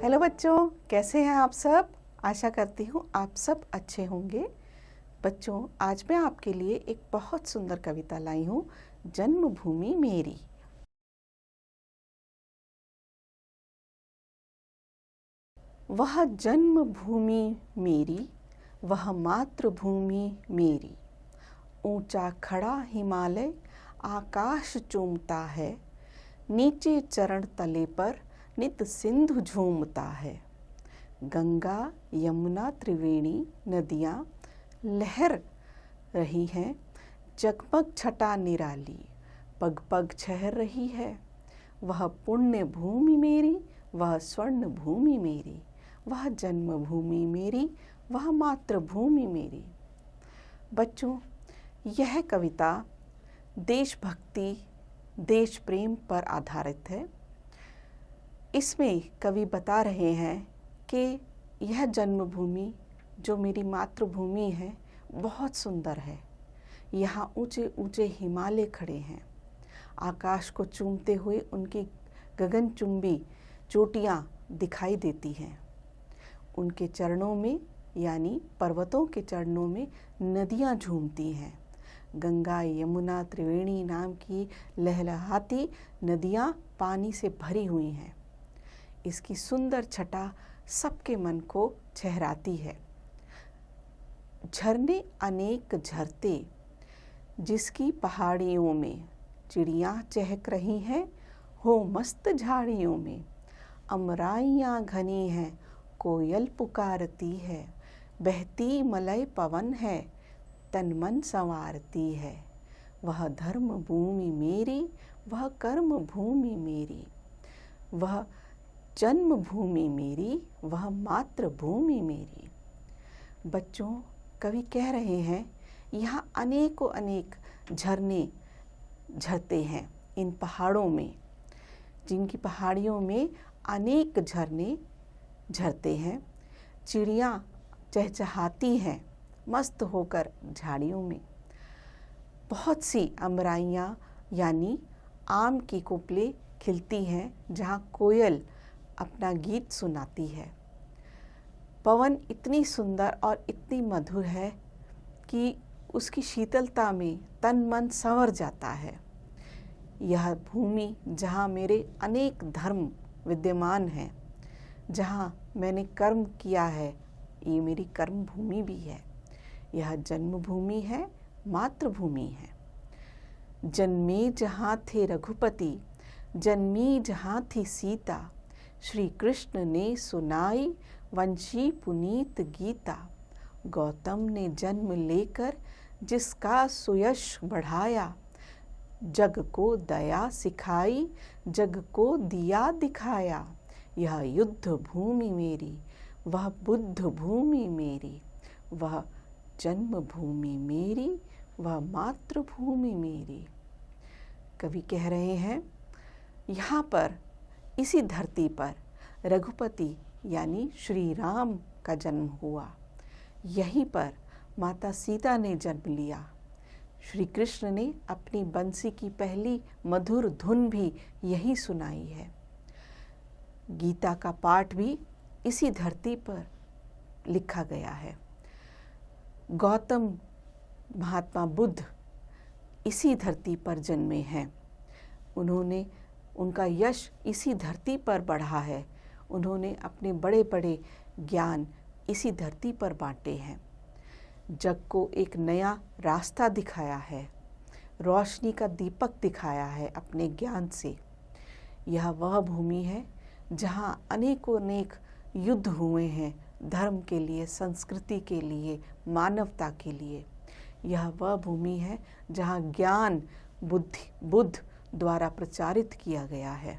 Hello बच्चों, कैसे हैं आप सब। आशा करती हूँ आप सब अच्छे होंगे। बच्चों, आज मैं आपके लिए एक बहुत सुंदर कविता लाई हूँ, जन्मभूमि मेरी। वह जन्मभूमि मेरी, वह मातृभूमि मेरी। ऊंचा खड़ा हिमालय आकाश चूमता है, नीचे चरण तले पर नित सिंधु झूमता है। गंगा यमुना त्रिवेणी नदियाँ लहर रही हैं, जगमग छटा निराली पग पग छहर रही है। वह पुण्य भूमि मेरी, वह स्वर्ण भूमि मेरी, वह जन्मभूमि मेरी, वह मातृभूमि मेरी। बच्चों, यह कविता देशभक्ति देश प्रेम पर आधारित है। इसमें कवि बता रहे हैं कि यह जन्मभूमि जो मेरी मातृभूमि है बहुत सुंदर है। यहाँ ऊंचे ऊंचे हिमालय खड़े हैं, आकाश को चूमते हुए उनकी गगनचुंबी चोटियाँ दिखाई देती हैं। उनके चरणों में यानी पर्वतों के चरणों में नदियाँ झूमती हैं। गंगा यमुना त्रिवेणी नाम की लहलहाती नदियाँ पानी से भरी हुई हैं। इसकी सुंदर छटा सबके मन को छहराती है। झरने अनेक झरते, जिसकी पहाड़ियों में चिड़ियाँ चहक रही हैं, हो मस्त झाड़ियों में। अमराइयाँ घनी हैं, कोयल पुकारती है, बहती मलय पवन है, तन मन संवारती है। वह धर्म भूमि मेरी, वह कर्म भूमि मेरी, वह जन्मभूमि मेरी, वह मातृभूमि मेरी। बच्चों, कवि कह रहे हैं यहाँ अनेकों अनेक झरने झरते हैं इन पहाड़ों में, जिनकी पहाड़ियों में अनेक झरने झरते हैं। चिड़ियाँ चहचहाती हैं मस्त होकर झाड़ियों में। बहुत सी अमराइयाँ यानी आम की कोपलें खिलती हैं, जहाँ कोयल अपना गीत सुनाती है। पवन इतनी सुंदर और इतनी मधुर है कि उसकी शीतलता में तन मन संवर जाता है। यह भूमि जहाँ मेरे अनेक धर्म विद्यमान हैं, जहाँ मैंने कर्म किया है, ये मेरी कर्म भूमि भी है। यह जन्मभूमि है, मातृभूमि है। जन्मे जहाँ थे रघुपति, जन्मी जहाँ थी सीता, श्री कृष्ण ने सुनाई वंशी पुनीत गीता। गौतम ने जन्म लेकर जिसका सुयश बढ़ाया, जग को दया सिखाई, जग को दिया दिखाया। यह युद्ध भूमि मेरी, वह बुद्ध भूमि मेरी, वह जन्मभूमि मेरी, वह मातृभूमि मेरी। कवि कह रहे हैं यहाँ पर, इसी धरती पर रघुपति यानी श्री राम का जन्म हुआ। यहीं पर माता सीता ने जन्म लिया। श्री कृष्ण ने अपनी बंसी की पहली मधुर धुन भी यहीं सुनाई है। गीता का पाठ भी इसी धरती पर लिखा गया है। गौतम महात्मा बुद्ध इसी धरती पर जन्मे हैं। उनका यश इसी धरती पर बढ़ा है। उन्होंने अपने बड़े बड़े ज्ञान इसी धरती पर बांटे हैं। जग को एक नया रास्ता दिखाया है, रोशनी का दीपक दिखाया है अपने ज्ञान से। यह वह भूमि है जहाँ अनेकों अनेक युद्ध हुए हैं, धर्म के लिए, संस्कृति के लिए, मानवता के लिए। यह वह भूमि है जहाँ ज्ञान बुद्ध द्वारा प्रचारित किया गया है।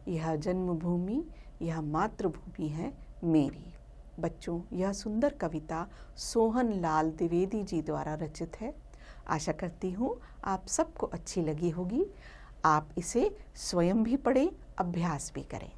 यह जन्मभूमि, यह मातृभूमि है मेरी। बच्चों, यह सुंदर कविता सोहन लाल द्विवेदी जी द्वारा रचित है। आशा करती हूँ आप सबको अच्छी लगी होगी। आप इसे स्वयं भी पढ़ें, अभ्यास भी करें।